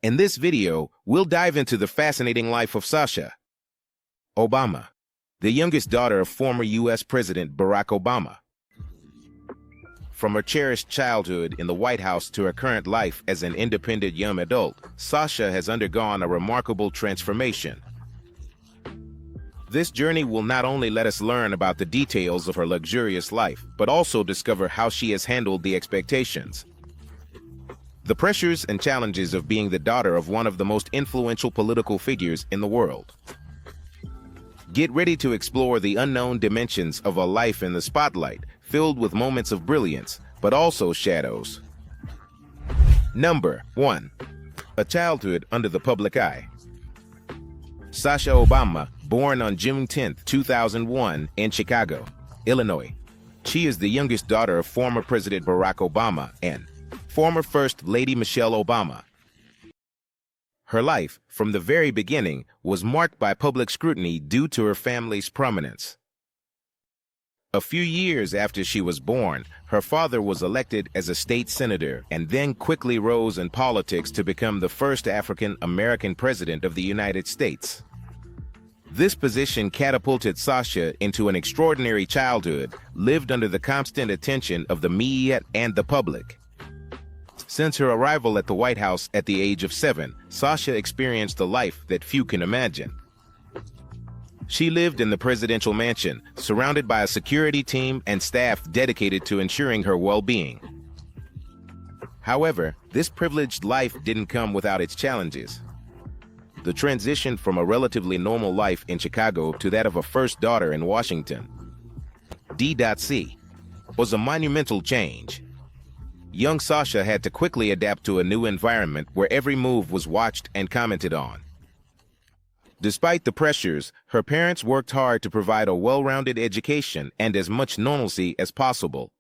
In this video, we'll dive into the fascinating life of Sasha Obama, the youngest daughter of former U.S. President Barack Obama. From her cherished childhood in the White House to her current life as an independent young adult, Sasha has undergone a remarkable transformation. This journey will not only let us learn about the details of her luxurious life, but also discover how she has handled the expectations, the pressures and challenges of being the daughter of one of the most influential political figures in the world. Get ready to explore the unknown dimensions of a life in the spotlight, filled with moments of brilliance, but also shadows. Number 1. A childhood under the public eye. Sasha Obama, born on June 10, 2001, in Chicago, Illinois. She is the youngest daughter of former President Barack Obama and former First Lady Michelle Obama. Her life, from the very beginning, was marked by public scrutiny due to her family's prominence. A few years after she was born, her father was elected as a state senator and then quickly rose in politics to become the first African-American president of the United States. This position catapulted Sasha into an extraordinary childhood, lived under the constant attention of the media and the public. Since her arrival at the White House at the age of 7, Sasha experienced a life that few can imagine. She lived in the presidential mansion, surrounded by a security team and staff dedicated to ensuring her well-being. However, this privileged life didn't come without its challenges. The transition from a relatively normal life in Chicago to that of a first daughter in Washington, D.C., was a monumental change. Young Sasha had to quickly adapt to a new environment where every move was watched and commented on. Despite the pressures, her parents worked hard to provide a well-rounded education and as much normalcy as possible.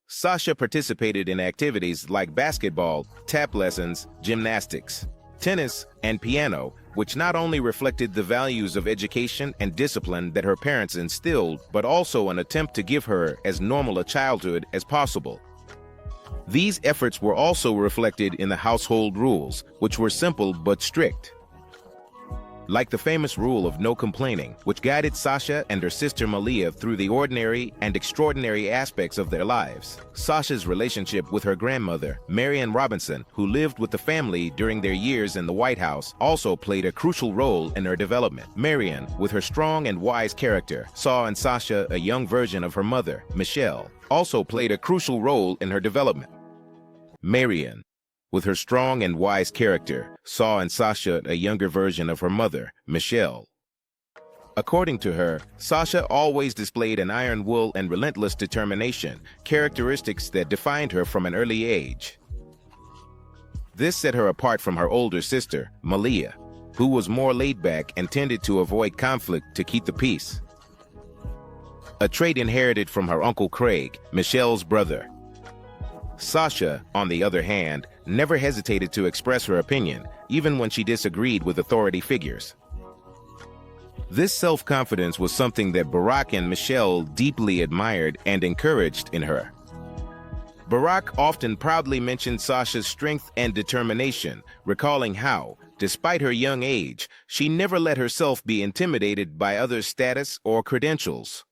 Sasha participated in activities like basketball, tap lessons, gymnastics, tennis, and piano, which not only reflected the values of education and discipline that her parents instilled, but also an attempt to give her as normal a childhood as possible. These efforts were also reflected in the household rules, which were simple but strict. Like the famous rule of no complaining, which guided Sasha and her sister Malia through the ordinary and extraordinary aspects of their lives. Sasha's relationship with her grandmother, Marian Robinson, who lived with the family during their years in the White House, also played a crucial role in her development. Marian, with her strong and wise character, saw in Sasha a young version of her mother, Michelle, also played a crucial role in her development. Marian, with her strong and wise character, saw in Sasha a younger version of her mother, Michelle. According to her, Sasha always displayed an iron will and relentless determination, characteristics that defined her from an early age. This set her apart from her older sister, Malia, who was more laid back and tended to avoid conflict to keep the peace. A trait inherited from her uncle Craig, Michelle's brother. Sasha, on the other hand, never hesitated to express her opinion, even when she disagreed with authority figures. This self-confidence was something that Barack and Michelle deeply admired and encouraged in her. Barack often proudly mentioned Sasha's strength and determination, recalling how, despite her young age, she never let herself be intimidated by others' status or credentials.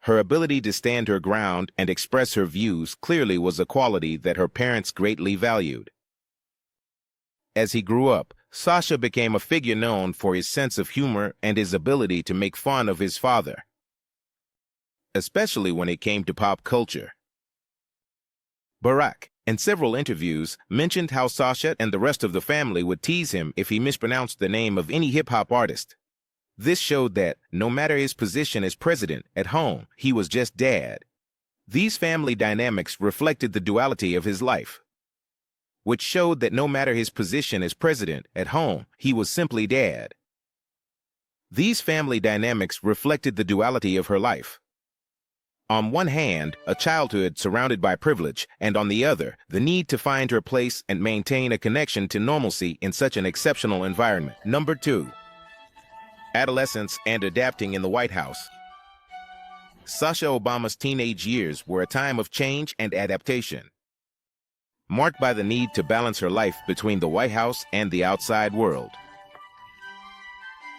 Her ability to stand her ground and express her views clearly was a quality that her parents greatly valued. As he grew up, Sasha became a figure known for his sense of humor and his ability to make fun of his father, especially when it came to pop culture. Barack, in several interviews, mentioned how Sasha and the rest of the family would tease him if he mispronounced the name of any hip-hop artist. This showed that, no matter his position as president, at home, he was just dad. These family dynamics reflected the duality of his life, which showed that no matter his position as president, at home, he was simply dad. These family dynamics reflected the duality of her life. On one hand, a childhood surrounded by privilege, and on the other, the need to find her place and maintain a connection to normalcy in such an exceptional environment. Number 2. Adolescence and adapting in the White House. Sasha Obama's teenage years were a time of change and adaptation. marked by the need to balance her life between the White House and the outside world.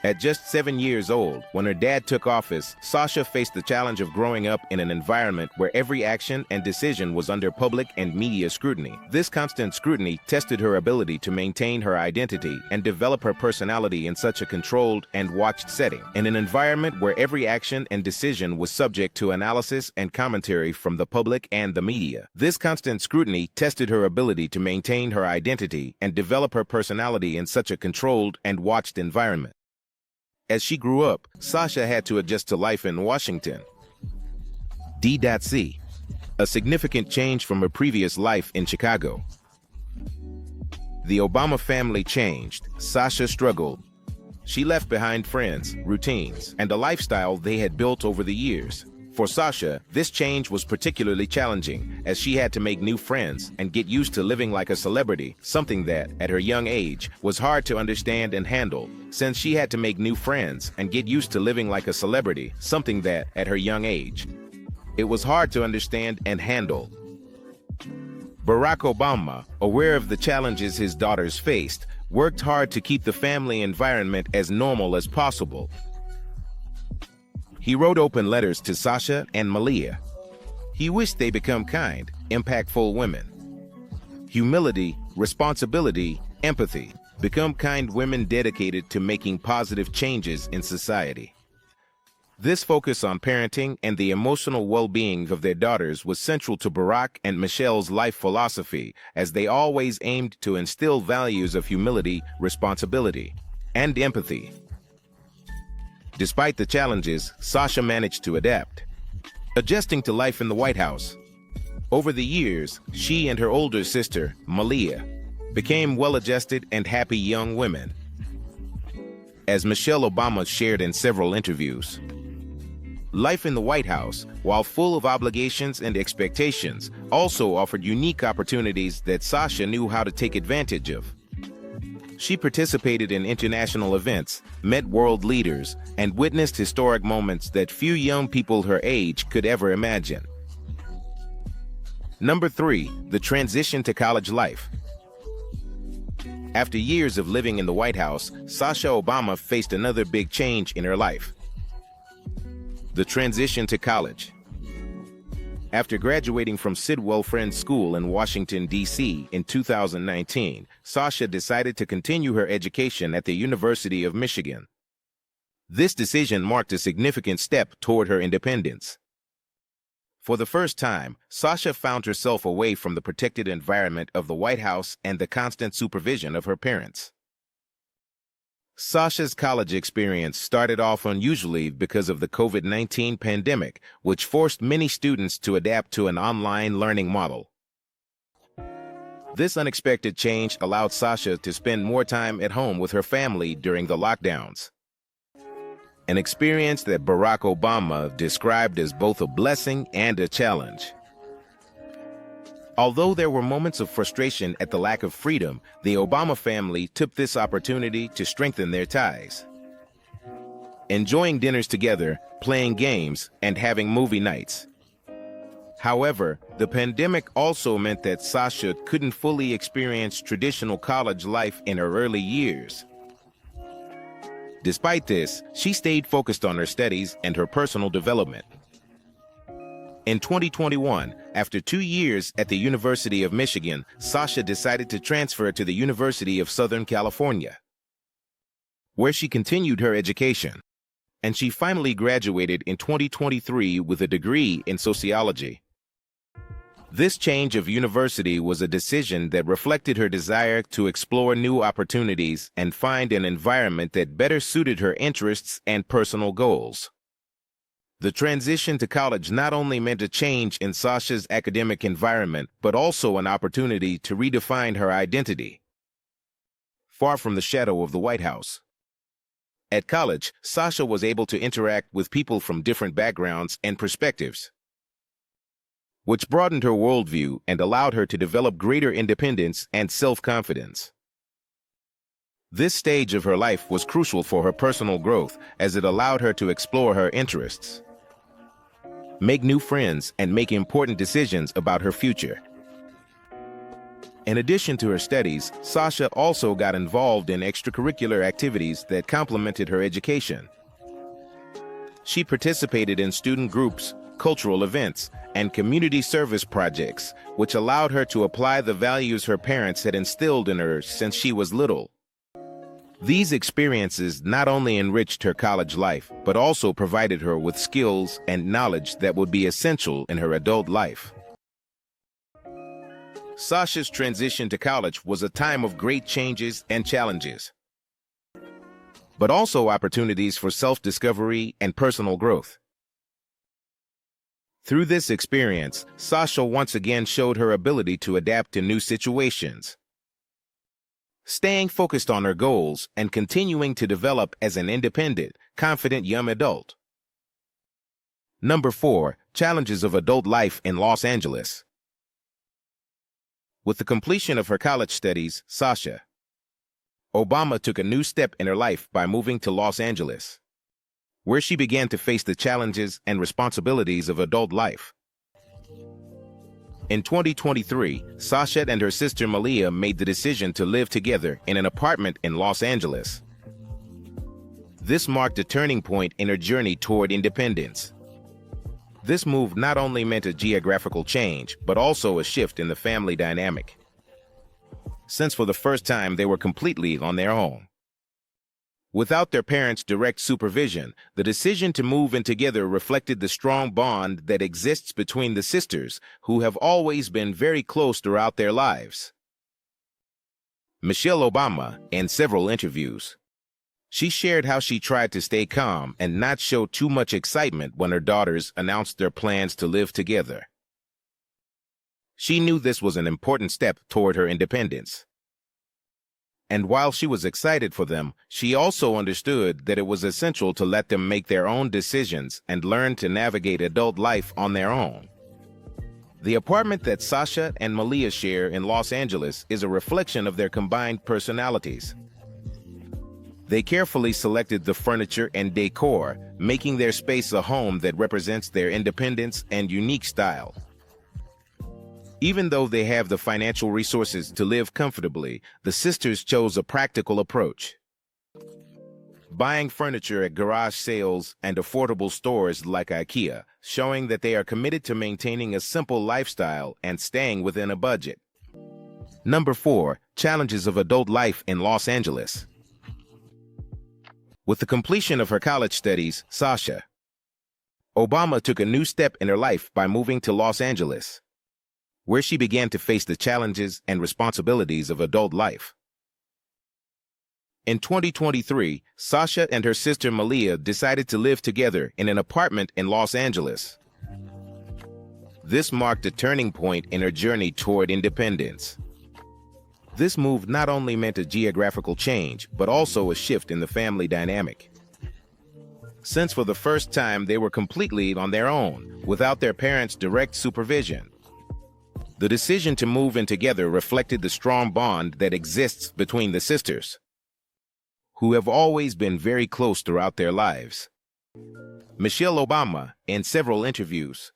At just 7 years old, when her dad took office, Sasha faced the challenge of growing up in an environment where every action and decision was under public and media scrutiny. This constant scrutiny tested her ability to maintain her identity and develop her personality in such a controlled and watched setting. In an environment where every action and decision was subject to analysis and commentary from the public and the media, this constant scrutiny tested her ability to maintain her identity and develop her personality in such a controlled and watched environment. As she grew up, Sasha had to adjust to life in Washington. D.C. A significant change from her previous life in Chicago. The Obama family changed. Sasha struggled. She left behind friends, routines, and a lifestyle they had built over the years. For Sasha, this change was particularly challenging, as she had to make new friends and get used to living like a celebrity, something that, at her young age, was hard to understand and handle. Since she had to make new friends and get used to living like a celebrity, something that, at her young age, it was hard to understand and handle. Barack Obama, aware of the challenges his daughters faced, worked hard to keep the family environment as normal as possible. He wrote open letters to Sasha and Malia. He wished they become kind, impactful women. Humility, responsibility, empathy. Become kind women dedicated to making positive changes in society. This focus on parenting and the emotional well-being of their daughters was central to Barack and Michelle's life philosophy, as they always aimed to instill values of humility, responsibility, and empathy. Despite the challenges, Sasha managed to adapt, adjusting to life in the White House. Over the years, she and her older sister, Malia, became well-adjusted and happy young women. As Michelle Obama shared in several interviews, life in the White House, while full of obligations and expectations, also offered unique opportunities that Sasha knew how to take advantage of. She participated in international events, met world leaders, and witnessed historic moments that few young people her age could ever imagine. Number 3, the transition to college life. After years of living in the White House, Sasha Obama faced another big change in her life: the transition to college. After graduating from Sidwell Friends School in Washington, D.C. in 2019, Sasha decided to continue her education at the University of Michigan. This decision marked a significant step toward her independence. For the first time, Sasha found herself away from the protected environment of the White House and the constant supervision of her parents. Sasha's college experience started off unusually because of the COVID-19 pandemic, which forced many students to adapt to an online learning model. This unexpected change allowed Sasha to spend more time at home with her family during the lockdowns, an experience that Barack Obama described as both a blessing and a challenge. Although there were moments of frustration at the lack of freedom, the Obama family took this opportunity to strengthen their ties. Enjoying dinners together, playing games, and having movie nights. However, the pandemic also meant that Sasha couldn't fully experience traditional college life in her early years. Despite this, she stayed focused on her studies and her personal development. In 2021, after 2 years at the University of Michigan, Sasha decided to transfer to the University of Southern California, where she continued her education. And she finally graduated in 2023 with a degree in sociology. This change of university was a decision that reflected her desire to explore new opportunities and find an environment that better suited her interests and personal goals. The transition to college not only meant a change in Sasha's academic environment, but also an opportunity to redefine her identity, far from the shadow of the White House. At college, Sasha was able to interact with people from different backgrounds and perspectives, which broadened her worldview and allowed her to develop greater independence and self-confidence. This stage of her life was crucial for her personal growth, as it allowed her to explore her interests, make new friends, and make important decisions about her future. In addition to her studies, Sasha also got involved in extracurricular activities that complemented her education. She participated in student groups, cultural events, and community service projects, which allowed her to apply the values her parents had instilled in her since she was little. These experiences not only enriched her college life, but also provided her with skills and knowledge that would be essential in her adult life. Sasha's transition to college was a time of great changes and challenges, but also opportunities for self-discovery and personal growth. Through this experience, Sasha once again showed her ability to adapt to new situations, staying focused on her goals and continuing to develop as an independent, confident young adult. Number 4. Challenges of adult life in Los Angeles. With the completion of her college studies, Sasha Obama took a new step in her life by moving to Los Angeles, where she began to face the challenges and responsibilities of adult life. In 2023, Sasha and her sister Malia made the decision to live together in an apartment in Los Angeles. This marked a turning point in her journey toward independence. This move not only meant a geographical change, but also a shift in the family dynamic, since for the first time they were completely on their own. Without their parents' direct supervision, the decision to move in together reflected the strong bond that exists between the sisters, who have always been very close throughout their lives. Michelle Obama, in several interviews, she shared how she tried to stay calm and not show too much excitement when her daughters announced their plans to live together. She knew this was an important step toward her independence. And while she was excited for them, she also understood that it was essential to let them make their own decisions and learn to navigate adult life on their own. The apartment that Sasha and Malia share in Los Angeles is a reflection of their combined personalities. They carefully selected the furniture and decor, making their space a home that represents their independence and unique style. Even though they have the financial resources to live comfortably, the sisters chose a practical approach, buying furniture at garage sales and affordable stores like IKEA, showing that they are committed to maintaining a simple lifestyle and staying within a budget. Number 4. Challenges of adult life in Los Angeles. With the completion of her college studies, Sasha Obama took a new step in her life by moving to Los Angeles, where she began to face the challenges and responsibilities of adult life. In 2023, Sasha and her sister Malia decided to live together in an apartment in Los Angeles. This marked a turning point in her journey toward independence. This move not only meant a geographical change, but also a shift in the family dynamic, since for the first time they were completely on their own, without their parents' direct supervision. The decision to move in together reflected the strong bond that exists between the sisters, who have always been very close throughout their lives. Michelle Obama, in several interviews,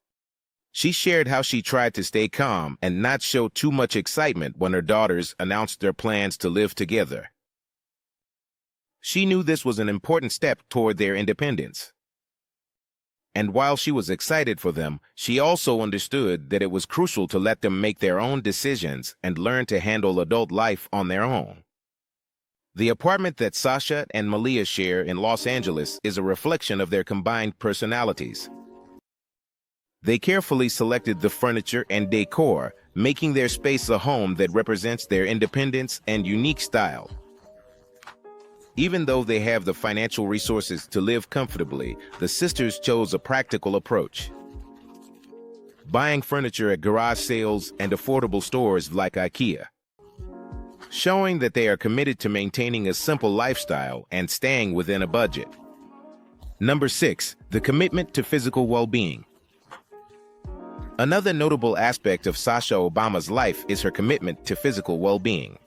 she shared how she tried to stay calm and not show too much excitement when her daughters announced their plans to live together. She knew this was an important step toward their independence. And while she was excited for them, she also understood that it was crucial to let them make their own decisions and learn to handle adult life on their own. The apartment that Sasha and Malia share in Los Angeles is a reflection of their combined personalities. They carefully selected the furniture and decor, making their space a home that represents their independence and unique style. Even though they have the financial resources to live comfortably, the sisters chose a practical approach, buying furniture at garage sales and affordable stores like IKEA, showing that they are committed to maintaining a simple lifestyle and staying within a budget. Number 6. The commitment to physical well-being. Another notable aspect of Sasha Obama's life is her commitment to physical well-being,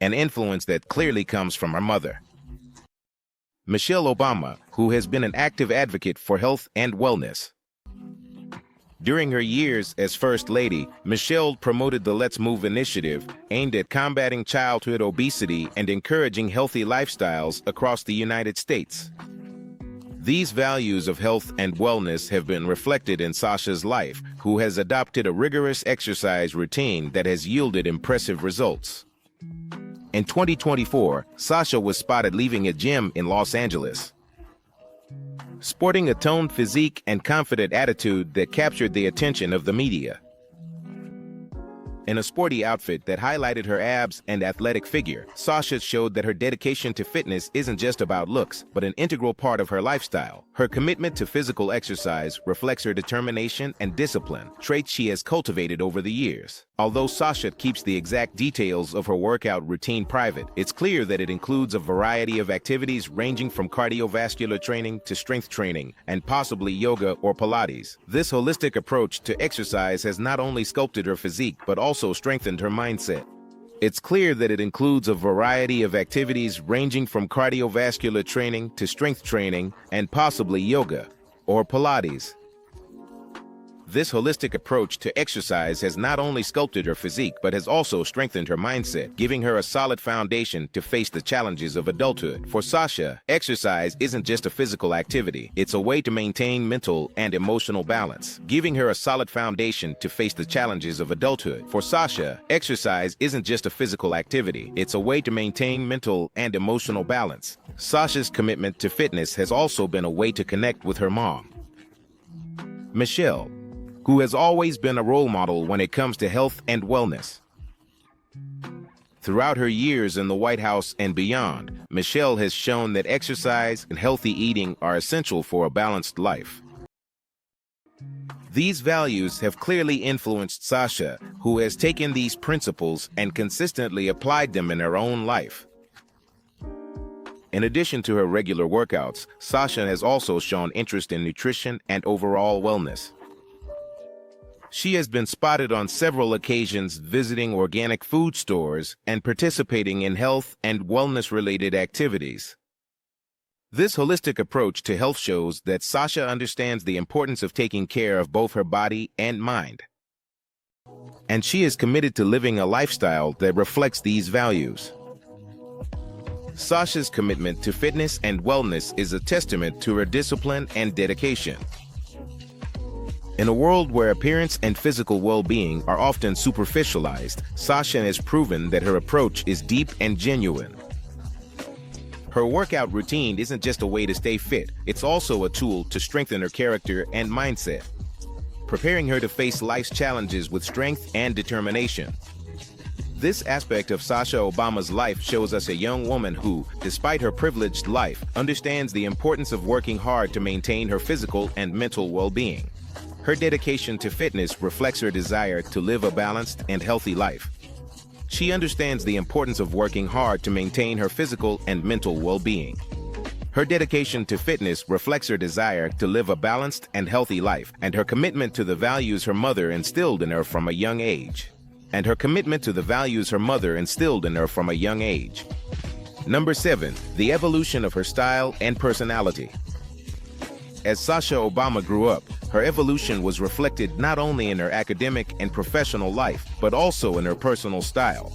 an influence that clearly comes from her mother. Michelle Obama, who has been an active advocate for health and wellness, During her years as First Lady, Michelle promoted the Let's Move initiative, aimed at combating childhood obesity and encouraging healthy lifestyles across the United States. These values of health and wellness have been reflected in Sasha's life, who has adopted a rigorous exercise routine that has yielded impressive results. In 2024, Sasha was spotted leaving a gym in Los Angeles, sporting a toned physique and confident attitude that captured the attention of the media. In a sporty outfit that highlighted her abs and athletic figure, Sasha showed that her dedication to fitness isn't just about looks, but an integral part of her lifestyle. Her commitment to physical exercise reflects her determination and discipline, traits she has cultivated over the years. Although Sasha keeps the exact details of her workout routine private, it's clear that it includes a variety of activities ranging from cardiovascular training to strength training, and possibly yoga or Pilates. This holistic approach to exercise has not only sculpted her physique, but also strengthened her mindset. It's clear that it includes a variety of activities ranging from cardiovascular training to strength training, and possibly yoga or Pilates. This holistic approach to exercise has not only sculpted her physique, but has also strengthened her mindset, giving her a solid foundation to face the challenges of adulthood. For Sasha, exercise isn't just a physical activity, it's a way to maintain mental and emotional balance, giving her a solid foundation to face the challenges of adulthood. For Sasha, exercise isn't just a physical activity, it's a way to maintain mental and emotional balance. Sasha's commitment to fitness has also been a way to connect with her mom, Michelle, who has always been a role model when it comes to health and wellness. Throughout her years in the White House and beyond, Michelle has shown that exercise and healthy eating are essential for a balanced life. These values have clearly influenced Sasha, who has taken these principles and consistently applied them in her own life. In addition to her regular workouts, Sasha has also shown interest in nutrition and overall wellness. She has been spotted on several occasions visiting organic food stores and participating in health and wellness-related activities. This holistic approach to health shows that Sasha understands the importance of taking care of both her body and mind. And she is committed to living a lifestyle that reflects these values. Sasha's commitment to fitness and wellness is a testament to her discipline and dedication. In a world where appearance and physical well-being are often superficialized, Sasha has proven that her approach is deep and genuine. Her workout routine isn't just a way to stay fit, it's also a tool to strengthen her character and mindset, preparing her to face life's challenges with strength and determination. This aspect of Sasha Obama's life shows us a young woman who, despite her privileged life, understands the importance of working hard to maintain her physical and mental well-being. Her dedication to fitness reflects her desire to live a balanced and healthy life. She understands the importance of working hard to maintain her physical and mental well-being. Her dedication to fitness reflects her desire to live a balanced and healthy life, and her commitment to the values her mother instilled in her from a young age. Number 7, the evolution of her style and personality. As Sasha Obama grew up, her evolution was reflected not only in her academic and professional life, but also in her personal style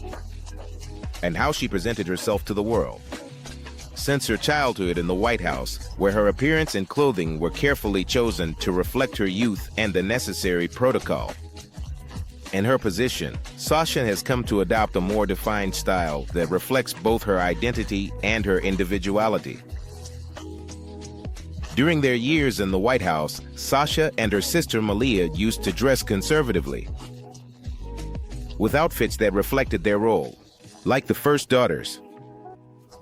and how she presented herself to the world. Since her childhood in the White House, where her appearance and clothing were carefully chosen to reflect her youth and the necessary protocol. In her position, Sasha has come to adopt a more defined style that reflects both her identity and her individuality. During their years in the White House, Sasha and her sister Malia used to dress conservatively, with outfits that reflected their role, like the first daughters.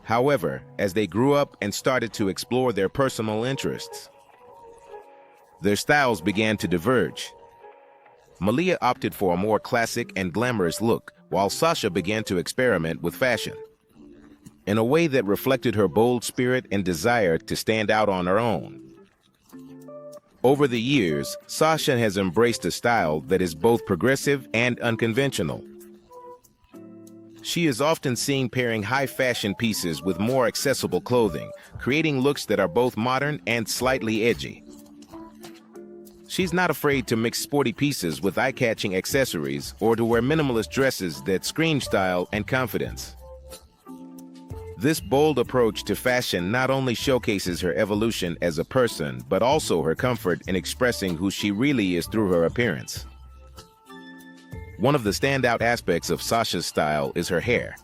However, as they grew up and started to explore their personal interests, their styles began to diverge. Malia opted for a more classic and glamorous look, while Sasha began to experiment with fashion in a way that reflected her bold spirit and desire to stand out on her own. Over the years, Sasha has embraced a style that is both progressive and unconventional. She is often seen pairing high-fashion pieces with more accessible clothing, creating looks that are both modern and slightly edgy. She's not afraid to mix sporty pieces with eye-catching accessories or to wear minimalist dresses that scream style and confidence. This bold approach to fashion not only showcases her evolution as a person, but also her comfort in expressing who she really is through her appearance. One of the standout aspects of Sasha's style is her hair.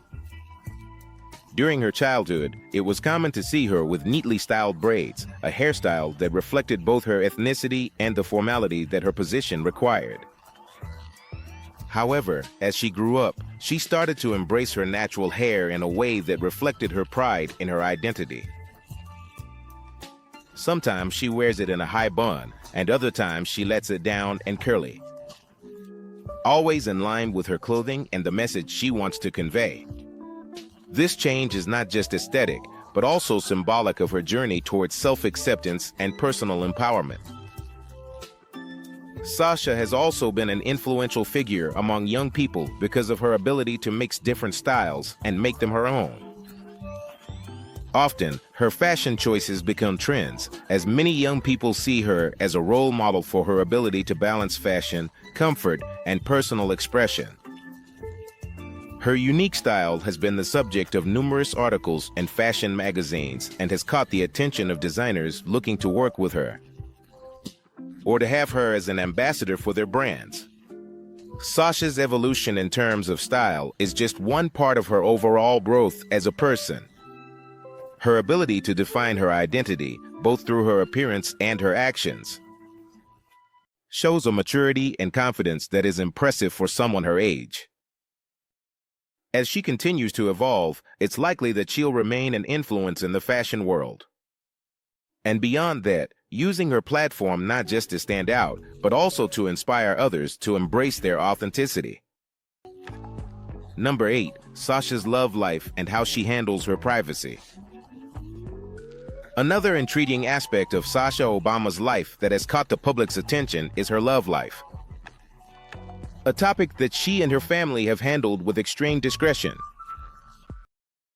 During her childhood, it was common to see her with neatly styled braids, a hairstyle that reflected both her ethnicity and the formality that her position required. However, as she grew up, she started to embrace her natural hair in a way that reflected her pride in her identity. Sometimes she wears it in a high bun, and other times she lets it down and curly, always in line with her clothing and the message she wants to convey. This change is not just aesthetic, but also symbolic of her journey towards self-acceptance and personal empowerment. Sasha has also been an influential figure among young people because of her ability to mix different styles and make them her own. Often, her fashion choices become trends, as many young people see her as a role model for her ability to balance fashion, comfort, and personal expression. Her unique style has been the subject of numerous articles in fashion magazines and has caught the attention of designers looking to work with her or to have her as an ambassador for their brands. Sasha's evolution in terms of style is just one part of her overall growth as a person. Her ability to define her identity, both through her appearance and her actions, shows a maturity and confidence that is impressive for someone her age. As she continues to evolve, it's likely that she'll remain an influence in the fashion world. And beyond that, using her platform not just to stand out, but also to inspire others to embrace their authenticity. Number 8. Sasha's love life and how she handles her privacy. Another intriguing aspect of Sasha Obama's life that has caught the public's attention is her love life, a topic that she and her family have handled with extreme discretion.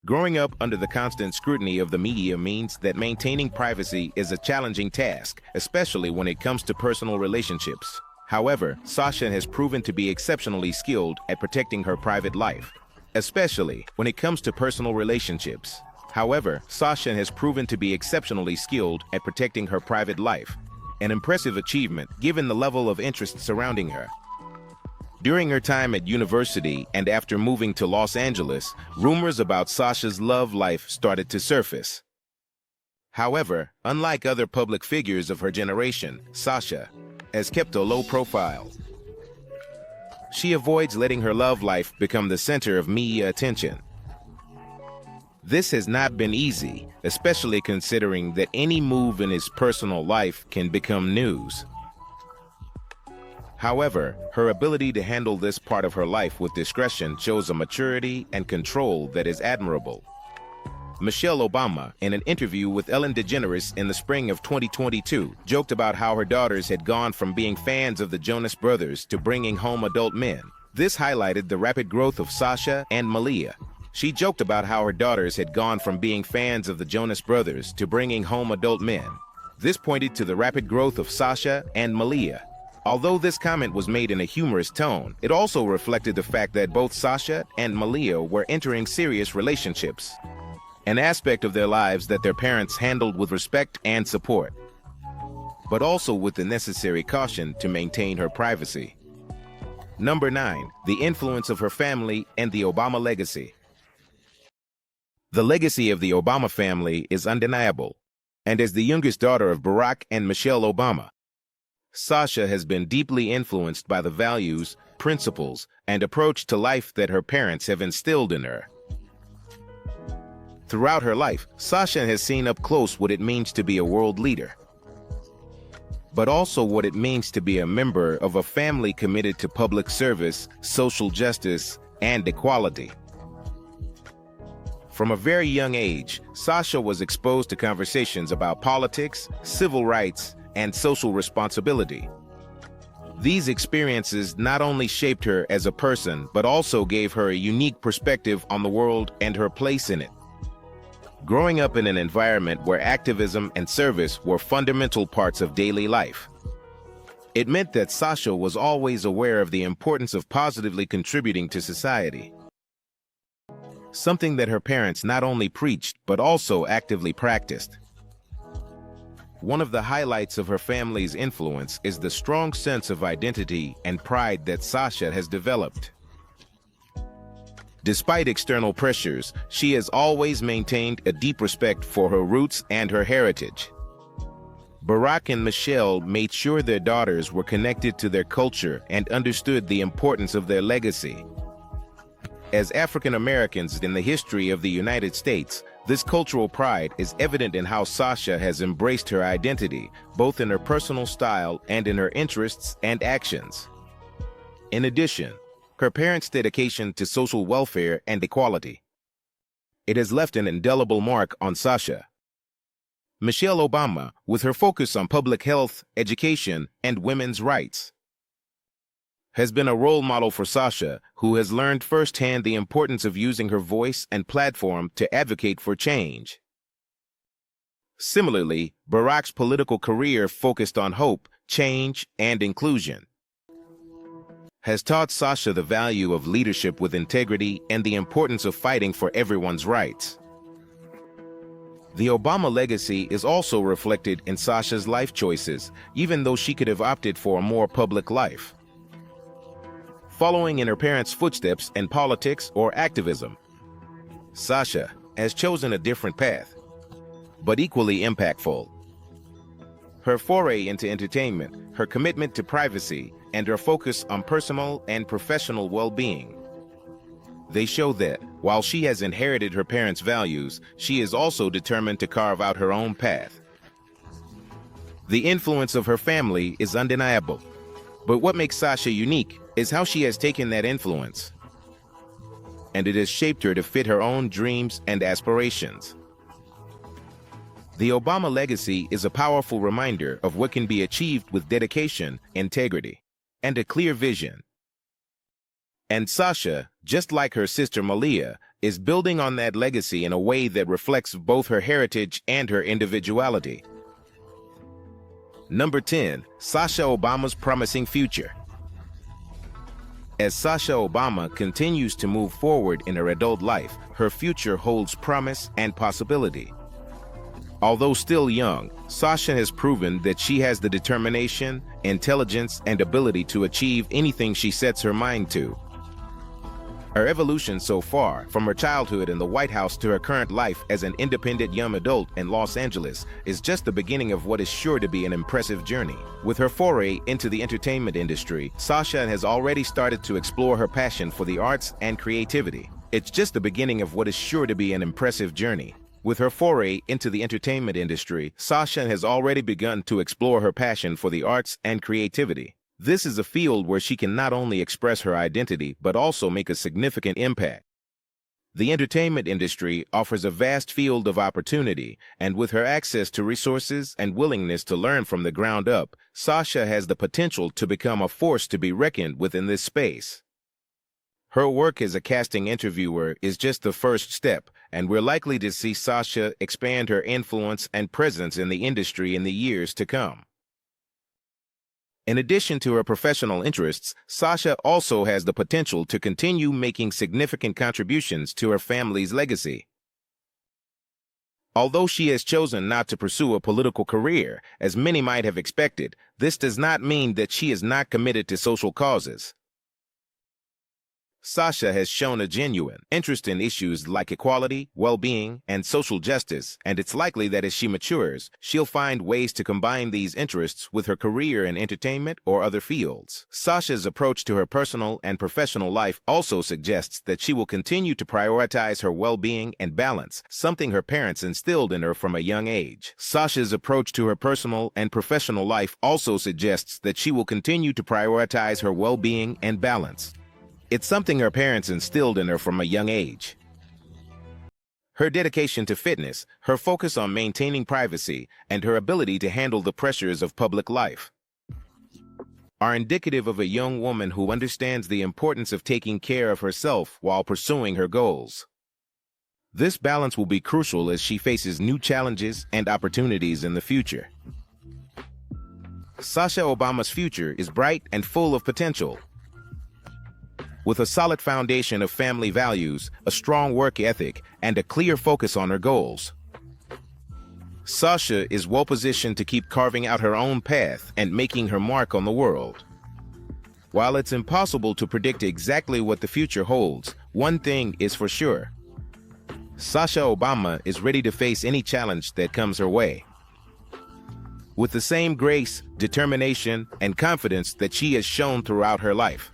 Growing up under the constant scrutiny of the media means that maintaining privacy is a challenging task, especially when it comes to personal relationships. However, Sasha has proven to be exceptionally skilled at protecting her private life, especially when it comes to personal relationships. However, Sasha has proven to be exceptionally skilled at protecting her private life, an impressive achievement given the level of interest surrounding her. During her time at university and after moving to Los Angeles, rumors about Sasha's love life started to surface. However, unlike other public figures of her generation, Sasha has kept a low profile. She avoids letting her love life become the center of media attention. This has not been easy, especially considering that any move in his personal life can become news. However, her ability to handle this part of her life with discretion shows a maturity and control that is admirable. Michelle Obama, in an interview with Ellen DeGeneres in the spring of 2022, joked about how her daughters had gone from being fans of the Jonas Brothers to bringing home adult men. This highlighted the rapid growth of Sasha and Malia. She joked about how her daughters had gone from being fans of the Jonas Brothers to bringing home adult men. This pointed to the rapid growth of Sasha and Malia. Although this comment was made in a humorous tone, it also reflected the fact that both Sasha and Malia were entering serious relationships, an aspect of their lives that their parents handled with respect and support, but also with the necessary caution to maintain her privacy. Number 9. The influence of her family and the Obama legacy. The legacy of the Obama family is undeniable, and as the youngest daughter of Barack and Michelle Obama, Sasha has been deeply influenced by the values, principles, and approach to life that her parents have instilled in her. Throughout her life, Sasha has seen up close what it means to be a world leader, but also what it means to be a member of a family committed to public service, social justice, and equality. From a very young age, Sasha was exposed to conversations about politics, civil rights, and social responsibility. These experiences not only shaped her as a person, but also gave her a unique perspective on the world and her place in it. Growing up in an environment where activism and service were fundamental parts of daily life, It meant that Sasha was always aware of the importance of positively contributing to society, something that her parents not only preached but also actively practiced. One of the highlights of her family's influence is the strong sense of identity and pride that Sasha has developed. Despite external pressures, she has always maintained a deep respect for her roots and her heritage. Barack and Michelle made sure their daughters were connected to their culture and understood the importance of their legacy. As African Americans in the history of the United States, this cultural pride is evident in how Sasha has embraced her identity, both in her personal style and in her interests and actions. In addition, her parents' dedication to social welfare and equality. It has left an indelible mark on Sasha. Michelle Obama, with her focus on public health, education, and women's rights, has been a role model for Sasha, who has learned firsthand the importance of using her voice and platform to advocate for change. Similarly, Barack's political career focused on hope, change, and inclusion has taught Sasha the value of leadership with integrity and the importance of fighting for everyone's rights. The Obama legacy is also reflected in Sasha's life choices, even though she could have opted for a more public life, following in her parents' footsteps in politics or activism. Sasha has chosen a different path, but equally impactful. Her foray into entertainment, her commitment to privacy, and her focus on personal and professional well-being. They show that, while she has inherited her parents' values, she is also determined to carve out her own path. The influence of her family is undeniable, but what makes Sasha unique is how she has taken that influence, and it has shaped her to fit her own dreams and aspirations. The Obama legacy is a powerful reminder of what can be achieved with dedication, integrity, and a clear vision. And Sasha, just like her sister Malia, is building on that legacy in a way that reflects both her heritage and her individuality. Number 10. Sasha Obama's promising future. As Sasha Obama continues to move forward in her adult life, her future holds promise and possibility. Although still young, Sasha has proven that she has the determination, intelligence, and ability to achieve anything she sets her mind to. Her evolution so far, from her childhood in the White House to her current life as an independent young adult in Los Angeles, is just the beginning of what is sure to be an impressive journey. With her foray into the entertainment industry, Sasha has already started to explore her passion for the arts and creativity. It's just the beginning of what is sure to be an impressive journey. With her foray into the entertainment industry, Sasha has already begun to explore her passion for the arts and creativity. This is a field where she can not only express her identity, but also make a significant impact. The entertainment industry offers a vast field of opportunity, and with her access to resources and willingness to learn from the ground up, Sasha has the potential to become a force to be reckoned with in this space. Her work as a casting interviewer is just the first step, and we're likely to see Sasha expand her influence and presence in the industry in the years to come. In addition to her professional interests, Sasha also has the potential to continue making significant contributions to her family's legacy. Although she has chosen not to pursue a political career, as many might have expected, this does not mean that she is not committed to social causes. Sasha has shown a genuine interest in issues like equality, well-being, and social justice, and it's likely that as she matures, she'll find ways to combine these interests with her career in entertainment or other fields. Sasha's approach to her personal and professional life also suggests that she will continue to prioritize her well-being and balance, something her parents instilled in her from a young age. Sasha's approach to her personal and professional life also suggests that she will continue to prioritize her well-being and balance. It's something her parents instilled in her from a young age. Her dedication to fitness, her focus on maintaining privacy, and her ability to handle the pressures of public life are indicative of a young woman who understands the importance of taking care of herself while pursuing her goals. This balance will be crucial as she faces new challenges and opportunities in the future. Sasha Obama's future is bright and full of potential. With a solid foundation of family values, a strong work ethic, and a clear focus on her goals, Sasha is well-positioned to keep carving out her own path and making her mark on the world. While it's impossible to predict exactly what the future holds, one thing is for sure. Sasha Obama is ready to face any challenge that comes her way, with the same grace, determination, and confidence that she has shown throughout her life.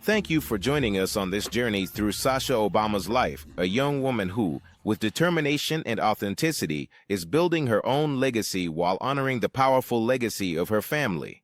Thank you for joining us on this journey through Sasha Obama's life, a young woman who, with determination and authenticity, is building her own legacy while honoring the powerful legacy of her family.